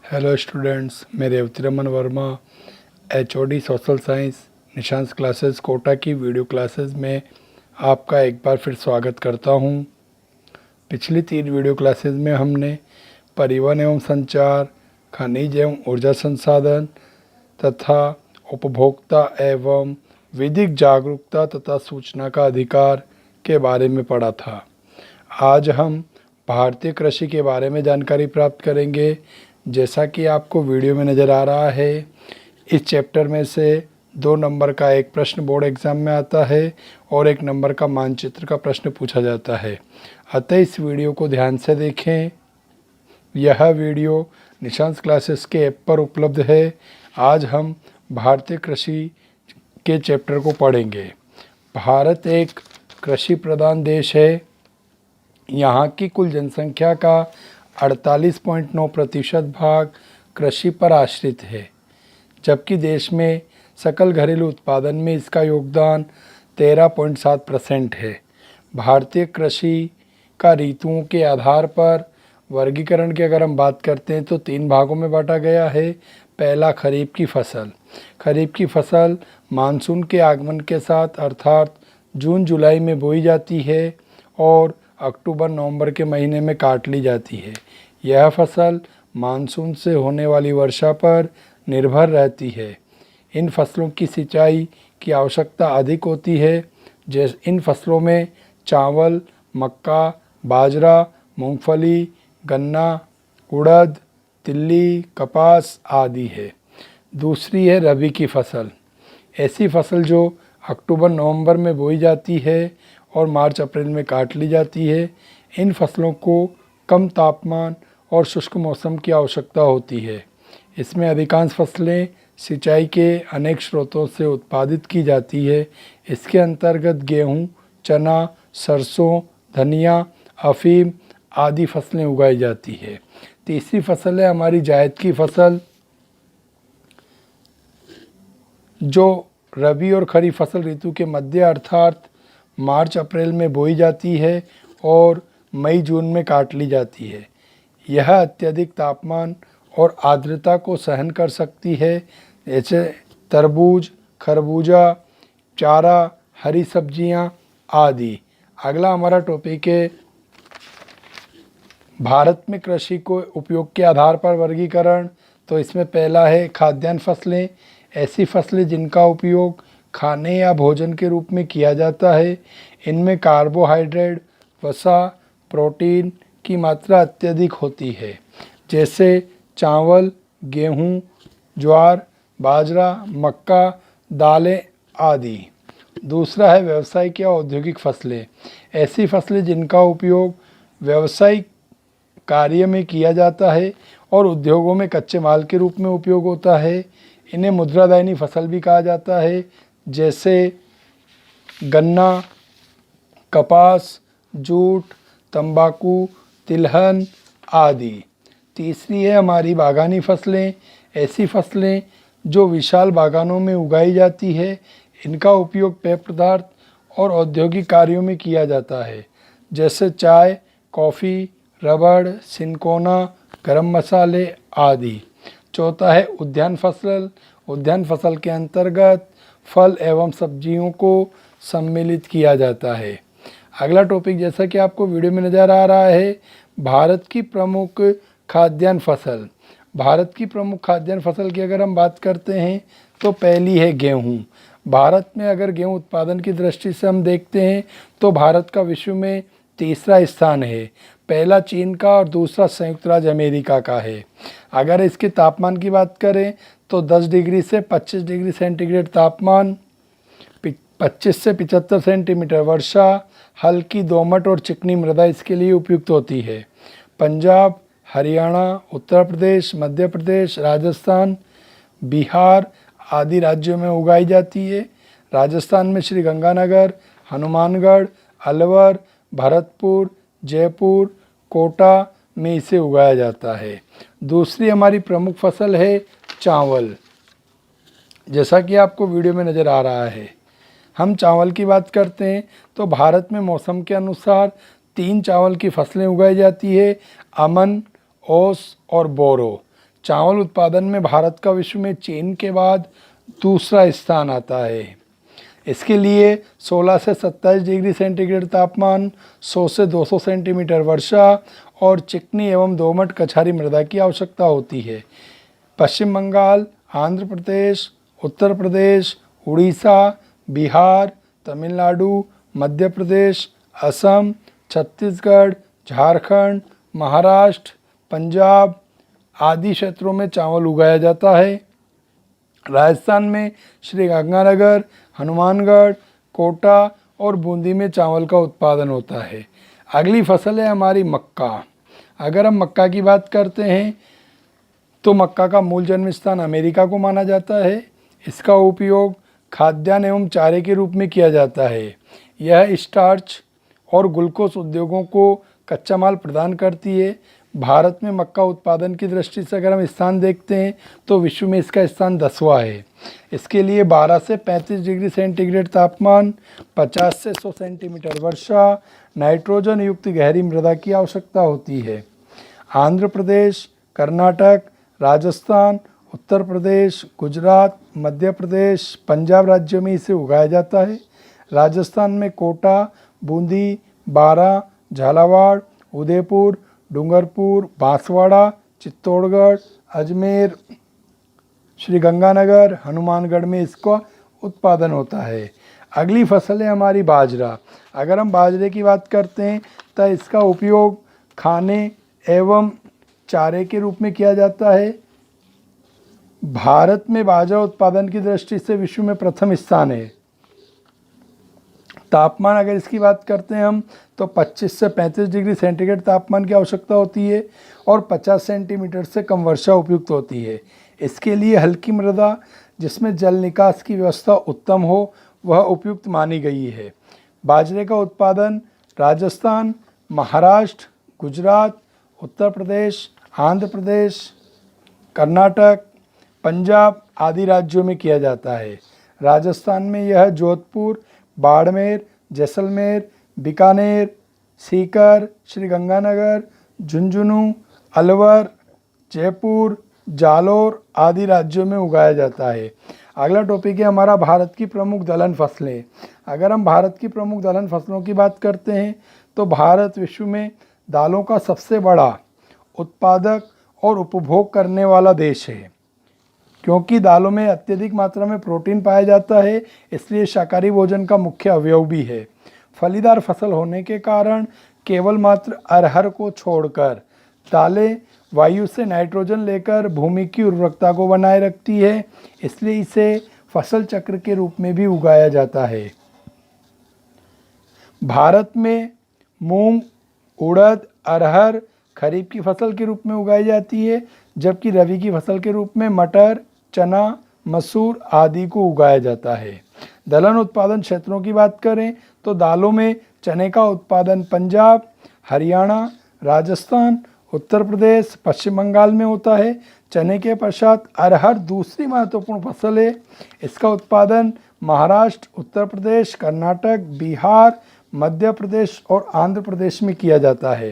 Hello students, मैं Revati Raman Verma HOD social science निशांस classes Kota की वीडियो क्लासेस में आपका एक बार फिर स्वागत करता हूं। पिछली 3 वीडियो क्लासेस में हमने परिवहन एवं संचार, खनिज एवं ऊर्जा संसाधन तथा उपभोक्ता एवं विधिक जागरूकता तथा सूचना का अधिकार के बारे में पढ़ा था। आज हम भारतीय कृषि के बारे में जानकारी प्राप्त करेंगे। जैसा कि आपको वीडियो में नज़र आ रहा है, इस चैप्टर में से 2 नंबर का एक प्रश्न बोर्ड एग्ज़ाम में आता है और 1 नंबर का मानचित्र का प्रश्न पूछा जाता है। अतः इस वीडियो को ध्यान से देखें। यह वीडियो निशांस क्लासेस के ऐप पर उपलब्ध है। आज हम भारतीय कृषि के चैप्टर को पढ़ेंगे। भारत एक कृषि प्रधान देश है। यहाँ की कुल जनसंख्या का 48.9% भाग कृषि पर आश्रित है, जबकि देश में सकल घरेलू उत्पादन में इसका योगदान 13.7% है। भारतीय कृषि का ऋतुओं के आधार पर वर्गीकरण की अगर हम बात करते हैं तो 3 भागों में बांटा गया है। पहला, खरीफ की फसल। खरीफ की फसल मानसून के आगमन के साथ अर्थात जून जुलाई में बोई जाती है और अक्टूबर नवंबर के महीने में काट ली जाती है। यह फसल मानसून से होने वाली वर्षा पर निर्भर रहती है। इन फसलों की सिंचाई की आवश्यकता अधिक होती है। जैसे इन फसलों में चावल, मक्का, बाजरा, मूंगफली, गन्ना, उड़द, तिल्ली, कपास आदि है। दूसरी है रबी की फसल। ऐसी फसल जो अक्टूबर नवंबर में बोई जाती है और मार्च अप्रैल में काट ली जाती है। इन फसलों को कम तापमान और शुष्क मौसम की आवश्यकता होती है। इसमें अधिकांश फसलें सिंचाई के अनेक स्रोतों से उत्पादित की जाती है। इसके अंतर्गत गेहूं, चना, सरसों, धनिया, अफीम आदि फसलें उगाई जाती है। तीसरी फसल है हमारी जायद की फसल, जो रबी और खरीफ फसल ऋतु के मध्य अर्थात मार्च अप्रैल में बोई जाती है और मई जून में काट ली जाती है। यह अत्यधिक तापमान और आर्द्रता को सहन कर सकती है, जैसे तरबूज, खरबूजा, चारा, हरी सब्जियां आदि। अगला हमारा टॉपिक है भारत में कृषि को उपयोग के आधार पर वर्गीकरण। तो इसमें पहला है खाद्यान्न फसलें। ऐसी फसलें जिनका उपयोग खाने या भोजन के रूप में किया जाता है। इनमें कार्बोहाइड्रेट, वसा, प्रोटीन की मात्रा अत्यधिक होती है, जैसे चावल, गेहूं, ज्वार, बाजरा, मक्का, दालें आदि। दूसरा है व्यावसायिक या औद्योगिक फसलें। ऐसी फसलें जिनका उपयोग व्यावसायिक कार्य में किया जाता है और उद्योगों में कच्चे माल के रूप में उपयोग होता है। इन्हें मुद्रादायनी फसल भी कहा जाता है, जैसे गन्ना, कपास, जूट, तंबाकू, तिलहन आदि। तीसरी है हमारी बागानी फसलें। ऐसी फसलें जो विशाल बागानों में उगाई जाती है। इनका उपयोग पेय पदार्थ और औद्योगिक कार्यों में किया जाता है, जैसे चाय, कॉफ़ी, रबड़, सिनकोना, गरम मसाले आदि। चौथा है उद्यान फसल। उद्यान फसल के अंतर्गत फल एवं सब्जियों को सम्मिलित किया जाता है। अगला टॉपिक, जैसा कि आपको वीडियो में नज़र आ रहा है, भारत की प्रमुख खाद्यान्न फसल। भारत की प्रमुख खाद्यान्न फसल की अगर हम बात करते हैं तो पहली है गेहूं। भारत में अगर गेहूं उत्पादन की दृष्टि से हम देखते हैं तो भारत का विश्व में तीसरा स्थान है। पहला चीन का और दूसरा संयुक्त राज्य अमेरिका का है। अगर इसके तापमान की बात करें तो 10 डिग्री से 25 डिग्री सेंटीग्रेड तापमान, 25 से 75 सेंटीमीटर वर्षा, हल्की दोमट और चिकनी मृदा इसके लिए उपयुक्त होती है। पंजाब, हरियाणा, उत्तर प्रदेश, मध्य प्रदेश, राजस्थान, बिहार आदि राज्यों में उगाई जाती है। राजस्थान में श्री गंगानगर, हनुमानगढ़, अलवर, भरतपुर, जयपुर, कोटा में इसे उगाया जाता है। दूसरी हमारी प्रमुख फसल है चावल। जैसा कि आपको वीडियो में नज़र आ रहा है, हम चावल की बात करते हैं तो भारत में मौसम के अनुसार 3 चावल की फसलें उगाई जाती है, अमन, ओस और बोरो। चावल उत्पादन में भारत का विश्व में चीन के बाद दूसरा स्थान आता है। इसके लिए 16 से 27 डिग्री सेंटीग्रेड तापमान, 100 से 200 सेंटीमीटर वर्षा और चिकनी एवं दोमट कछारी मृदा की आवश्यकता होती है। पश्चिम बंगाल, आंध्र प्रदेश, उत्तर प्रदेश, उड़ीसा, बिहार, तमिलनाडु, मध्य प्रदेश, असम, छत्तीसगढ़, झारखंड, महाराष्ट्र, पंजाब आदि क्षेत्रों में चावल उगाया जाता है। राजस्थान में श्रीगंगानगर, हनुमानगढ़, कोटा और बूंदी में चावल का उत्पादन होता है। अगली फसल है हमारी मक्का। अगर हम मक्का की बात करते हैं तो मक्का का मूल जन्म स्थान अमेरिका को माना जाता है। इसका उपयोग खाद्यान्न एवं चारे के रूप में किया जाता है। यह स्टार्च और ग्लूकोज उद्योगों को कच्चा माल प्रदान करती है। भारत में मक्का उत्पादन की दृष्टि से अगर हम स्थान देखते हैं तो विश्व में इसका स्थान 10वां है। इसके लिए 12 से 35 डिग्री सेंटीग्रेड तापमान, 50 से 100 सेंटीमीटर वर्षा, नाइट्रोजन युक्त गहरी मृदा की आवश्यकता होती है। आंध्र प्रदेश, कर्नाटक, राजस्थान, उत्तर प्रदेश, गुजरात, मध्य प्रदेश, पंजाब राज्यों में इसे उगाया जाता है। राजस्थान में कोटा, बूंदी, बारां, झालावाड़, उदयपुर, डूंगरपुर, बांसवाड़ा, चित्तौड़गढ़, अजमेर, श्रीगंगानगर, हनुमानगढ़ में इसका उत्पादन होता है। अगली फसल है हमारी बाजरा। अगर हम बाजरे की बात करते हैं तो इसका उपयोग खाने एवं चारे के रूप में किया जाता है। भारत में बाजरा उत्पादन की दृष्टि से विश्व में प्रथम स्थान है। तापमान अगर इसकी बात करते हैं हम तो 25 से 35 डिग्री सेंटीग्रेड तापमान की आवश्यकता होती है और 50 सेंटीमीटर से कम वर्षा उपयुक्त होती है। इसके लिए हल्की मृदा जिसमें जल निकास की व्यवस्था उत्तम हो वह उपयुक्त मानी गई है। बाजरे का उत्पादन राजस्थान, महाराष्ट्र, गुजरात, उत्तर प्रदेश, आंध्र प्रदेश, कर्नाटक, पंजाब आदि राज्यों में किया जाता है। राजस्थान में यह जोधपुर, बाड़मेर, जैसलमेर, बीकानेर, सीकर, श्रीगंगानगर, झुंझुनू, अलवर, जयपुर, जालोर आदि राज्यों में उगाया जाता है। अगला टॉपिक है हमारा भारत की प्रमुख दलहन फसलें। अगर हम भारत की प्रमुख दलहन फसलों की बात करते हैं तो भारत विश्व में दालों का सबसे बड़ा उत्पादक और उपभोग करने वाला देश है। क्योंकि दालों में अत्यधिक मात्रा में प्रोटीन पाया जाता है, इसलिए शाकाहारी भोजन का मुख्य अवयव भी है। फलीदार फसल होने के कारण केवल मात्र अरहर को छोड़कर दालें वायु से नाइट्रोजन लेकर भूमि की उर्वरकता को बनाए रखती है, इसलिए इसे फसल चक्र के रूप में भी उगाया जाता है। भारत में मूंग, उड़द, अरहर खरीफ की फसल के रूप में उगाई जाती है, जबकि रबी की फसल के रूप में मटर, चना, मसूर आदि को उगाया जाता है। दलहन उत्पादन क्षेत्रों की बात करें तो दालों में चने का उत्पादन पंजाब, हरियाणा, राजस्थान, उत्तर प्रदेश, पश्चिम बंगाल में होता है। चने के पश्चात अरहर दूसरी महत्वपूर्ण फसल है। इसका उत्पादन महाराष्ट्र, उत्तर प्रदेश, कर्नाटक, बिहार, मध्य प्रदेश और आंध्र प्रदेश में किया जाता है।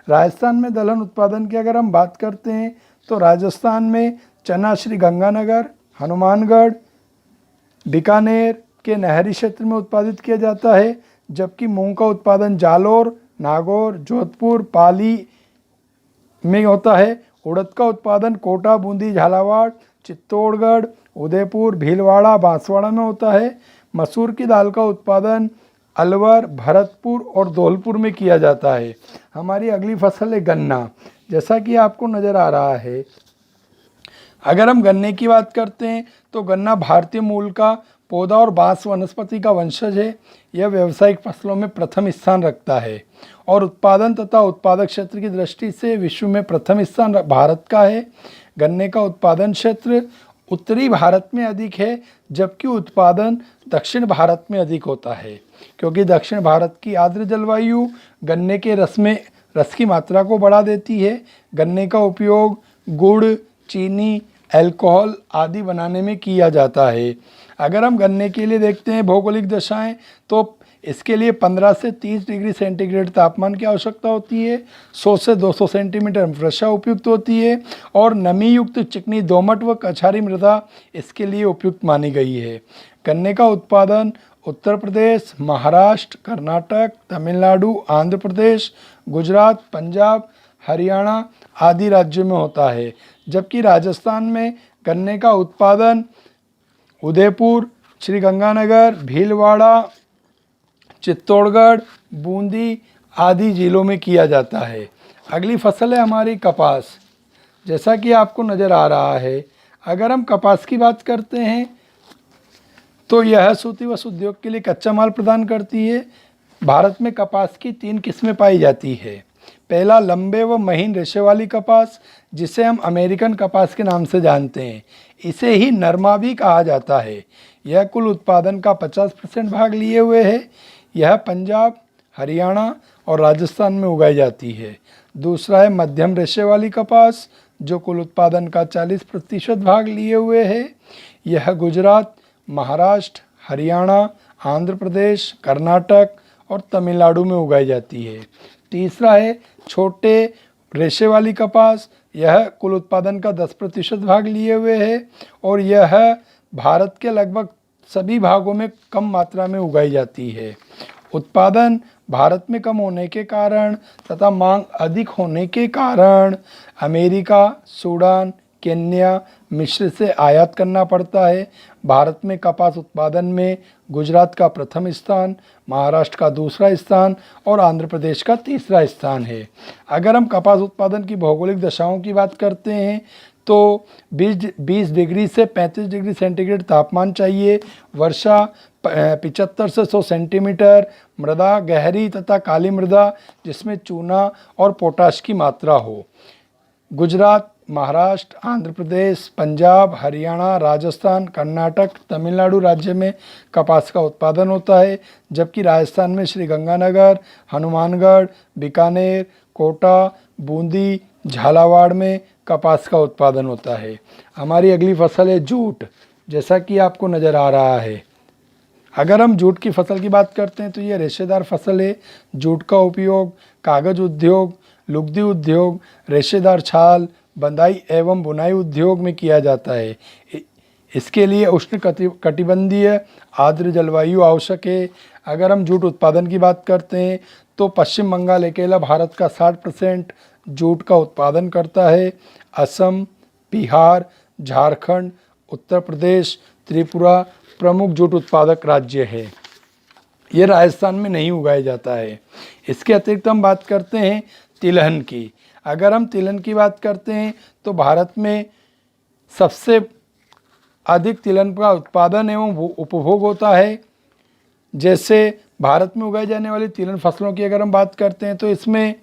राजस्थान में दलहन उत्पादन की अगर हम बात करते हैं तो राजस्थान में चना श्रीगंगानगर, हनुमानगढ़, बीकानेर के नहरी क्षेत्र में उत्पादित किया जाता है, जबकि मूंग का उत्पादन जालोर, नागौर, जोधपुर, पाली में होता है। उड़द का उत्पादन कोटा, बूंदी, झालावाड़, चित्तौड़गढ़, उदयपुर, भीलवाड़ा, बांसवाड़ा में होता है। मसूर की दाल का उत्पादन अलवर, भरतपुर और धौलपुर में किया जाता है। हमारी अगली फसल है गन्ना। जैसा कि आपको नज़र आ रहा है, अगर हम गन्ने की बात करते हैं तो गन्ना भारतीय मूल का पौधा और बांस वनस्पति का वंशज है। यह व्यावसायिक फसलों में प्रथम स्थान रखता है और उत्पादन तथा उत्पादक क्षेत्र की दृष्टि से विश्व में प्रथम स्थान भारत का है। गन्ने का उत्पादन क्षेत्र उत्तरी भारत में अधिक है, जबकि उत्पादन दक्षिण भारत में अधिक होता है, क्योंकि दक्षिण भारत की आर्द्र जलवायु गन्ने के रस की मात्रा को बढ़ा देती है। गन्ने का उपयोग गुड़, चीनी, अल्कोहल आदि बनाने में किया जाता है। अगर हम गन्ने के लिए देखते हैं भौगोलिक दशाएं तो इसके लिए 15 से 30 डिग्री सेंटीग्रेड तापमान की आवश्यकता होती है। 100 से 200 सेंटीमीटर वर्षा उपयुक्त होती है और नमी युक्त चिकनी दोमट व कछारी मृदा इसके लिए उपयुक्त मानी गई है। गन्ने का उत्पादन उत्तर प्रदेश, महाराष्ट्र, कर्नाटक, तमिलनाडु, आंध्र प्रदेश, गुजरात, पंजाब, हरियाणा आदि राज्यों में होता है, जबकि राजस्थान में गन्ने का उत्पादन उदयपुर, श्रीगंगानगर, भीलवाड़ा, चित्तौड़गढ़, बूंदी आदि जिलों में किया जाता है। अगली फसल है हमारी कपास। जैसा कि आपको नज़र आ रहा है, अगर हम कपास की बात करते हैं तो यह सूती वस्त्र उद्योग के लिए कच्चा माल प्रदान करती है। भारत में कपास की 3 किस्में पाई जाती है। पहला, लंबे व महीन रेशे वाली कपास, जिसे हम अमेरिकन कपास के नाम से जानते हैं। इसे ही नरमा भी कहा जाता है। यह कुल उत्पादन का 50% भाग लिए हुए है। यह पंजाब, हरियाणा और राजस्थान में उगाई जाती है। दूसरा है मध्यम रेशे वाली कपास, जो कुल उत्पादन का 40% भाग लिए हुए है। यह गुजरात, महाराष्ट्र, हरियाणा, आंध्र प्रदेश, कर्नाटक और तमिलनाडु में उगाई जाती है। तीसरा है छोटे रेशे वाली कपास। यह कुल उत्पादन का 10% भाग लिए हुए है और यह भारत के लगभग सभी भागों में कम मात्रा में उगाई जाती है। उत्पादन भारत में कम होने के कारण तथा मांग अधिक होने के कारण अमेरिका, सूडान, केन्या, मिस्र से आयात करना पड़ता है। भारत में कपास उत्पादन में गुजरात का प्रथम स्थान, महाराष्ट्र का दूसरा स्थान और आंध्र प्रदेश का तीसरा स्थान है। अगर हम कपास उत्पादन की भौगोलिक दशाओं की बात करते हैं तो 20 डिग्री से 35 डिग्री सेंटीग्रेड तापमान चाहिए। वर्षा 75 से 100 सेंटीमीटर, मृदा गहरी तथा काली मृदा जिसमें चूना और पोटाश की मात्रा हो। गुजरात, महाराष्ट्र, आंध्र प्रदेश, पंजाब, हरियाणा, राजस्थान, कर्नाटक, तमिलनाडु राज्य में कपास का उत्पादन होता है, जबकि राजस्थान में श्रीगंगानगर, हनुमानगढ़, बीकानेर, कोटा, बूंदी, झालावाड़ में कपास का उत्पादन होता है। हमारी अगली फसल है जूट। जैसा कि आपको नज़र आ रहा है, अगर हम जूट की फसल की बात करते हैं तो ये रेशेदार फसल है। जूट का उपयोग कागज उद्योग, लुगदी उद्योग, रेशेदार छाल, बंधाई एवं बुनाई उद्योग में किया जाता है। इसके लिए उष्ण कटिबंधीय आर्द्र जलवायु आवश्यक है। अगर हम जूट उत्पादन की बात करते हैं तो पश्चिम बंगाल अकेला भारत का 60% जूट का उत्पादन करता है। असम, बिहार, झारखंड, उत्तर प्रदेश, त्रिपुरा प्रमुख जूट उत्पादक राज्य है। ये राजस्थान में नहीं उगाया जाता है। इसके अतिरिक्त हम बात करते हैं तिलहन की। अगर हम तिलहन की बात करते हैं तो भारत में सबसे अधिक तिलहन का उत्पादन एवं उपभोग होता है। जैसे भारत में उगाई जाने वाली तिलहन फसलों की अगर हम बात करते हैं तो इसमें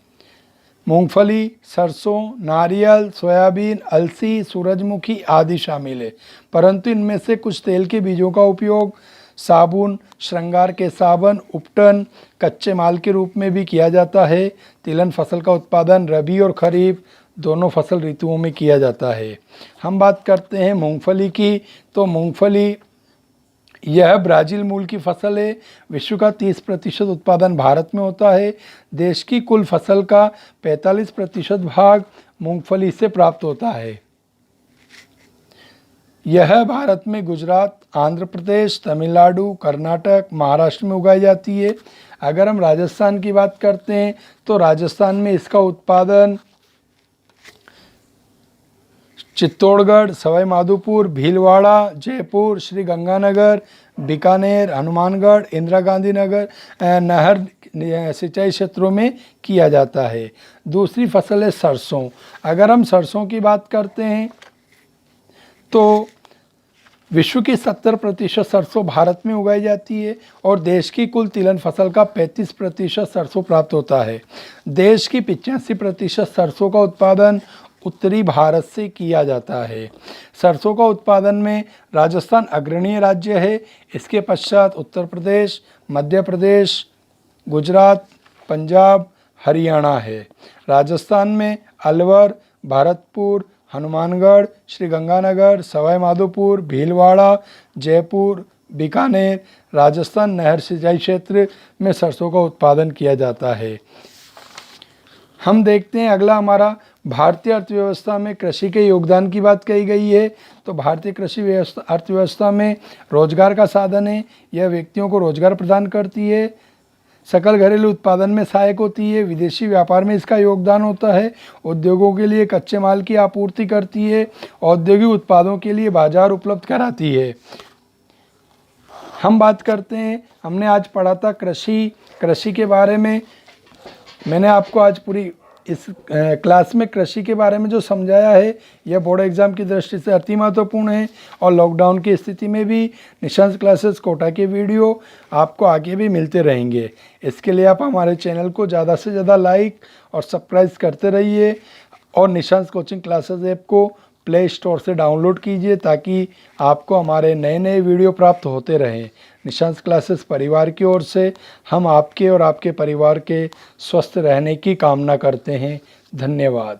मूंगफली, सरसों, नारियल, सोयाबीन, अलसी, सूरजमुखी आदि शामिल है। परंतु इनमें से कुछ तेल के बीजों का उपयोग साबुन, श्रृंगार के साबन, उपटन, कच्चे माल के रूप में भी किया जाता है। तिलहन फसल का उत्पादन रबी और खरीफ दोनों फसल ऋतुओं में किया जाता है। हम बात करते हैं मूंगफली की, तो मूंगफली यह ब्राज़ील मूल की फसल है। विश्व का 30% उत्पादन भारत में होता है। देश की कुल फसल का 45% भाग मूंगफली से प्राप्त होता है। यह भारत में गुजरात, आंध्र प्रदेश, तमिलनाडु, कर्नाटक, महाराष्ट्र में उगाई जाती है। अगर हम राजस्थान की बात करते हैं तो राजस्थान में इसका उत्पादन चित्तौड़गढ़, सवाई माधोपुर, भीलवाड़ा, जयपुर, श्रीगंगानगर, बीकानेर, हनुमानगढ़, इंदिरा गांधी नगर नहर सिंचाई क्षेत्रों में किया जाता है। दूसरी फसल है सरसों। अगर हम सरसों की बात करते हैं तो विश्व की 70% सरसों भारत में उगाई जाती है और देश की कुल तिलहन फसल का 35% सरसों प्राप्त होता है। देश की 85% सरसों का उत्पादन उत्तरी भारत से किया जाता है। सरसों का उत्पादन में राजस्थान अग्रणीय राज्य है। इसके पश्चात उत्तर प्रदेश, मध्य प्रदेश, गुजरात, पंजाब, हरियाणा है। राजस्थान में अलवर, भरतपुर, हनुमानगढ़, श्रीगंगानगर, सवाई माधोपुर, भीलवाड़ा, जयपुर, बीकानेर, राजस्थान नहर सिंचाई क्षेत्र में सरसों का उत्पादन किया जाता है। हम देखते हैं अगला हमारा भारतीय अर्थव्यवस्था में कृषि के योगदान की बात कही गई है। तो भारतीय कृषि अर्थव्यवस्था में रोजगार का साधन है, यह व्यक्तियों को रोजगार प्रदान करती है, सकल घरेलू उत्पादन में सहायक होती है, विदेशी व्यापार में इसका योगदान होता है, उद्योगों के लिए कच्चे माल की आपूर्ति करती है, औद्योगिक उत्पादों के लिए बाजार उपलब्ध कराती है। हम बात करते हैं, हमने आज पढ़ा था कृषि के बारे में। मैंने आपको आज पूरी इस क्लास में कृषि के बारे में जो समझाया है, यह बोर्ड एग्ज़ाम की दृष्टि से अति महत्वपूर्ण है। और लॉकडाउन की स्थिति में भी निशंस क्लासेस कोटा के वीडियो आपको आगे भी मिलते रहेंगे। इसके लिए आप हमारे चैनल को ज़्यादा से ज़्यादा लाइक और सब्सक्राइब करते रहिए और निशंस कोचिंग क्लासेस ऐप को प्ले स्टोर से डाउनलोड कीजिए ताकि आपको हमारे नए नए वीडियो प्राप्त होते रहें। निशंस क्लासेस परिवार की ओर से हम आपके और आपके परिवार के स्वस्थ रहने की कामना करते हैं। धन्यवाद।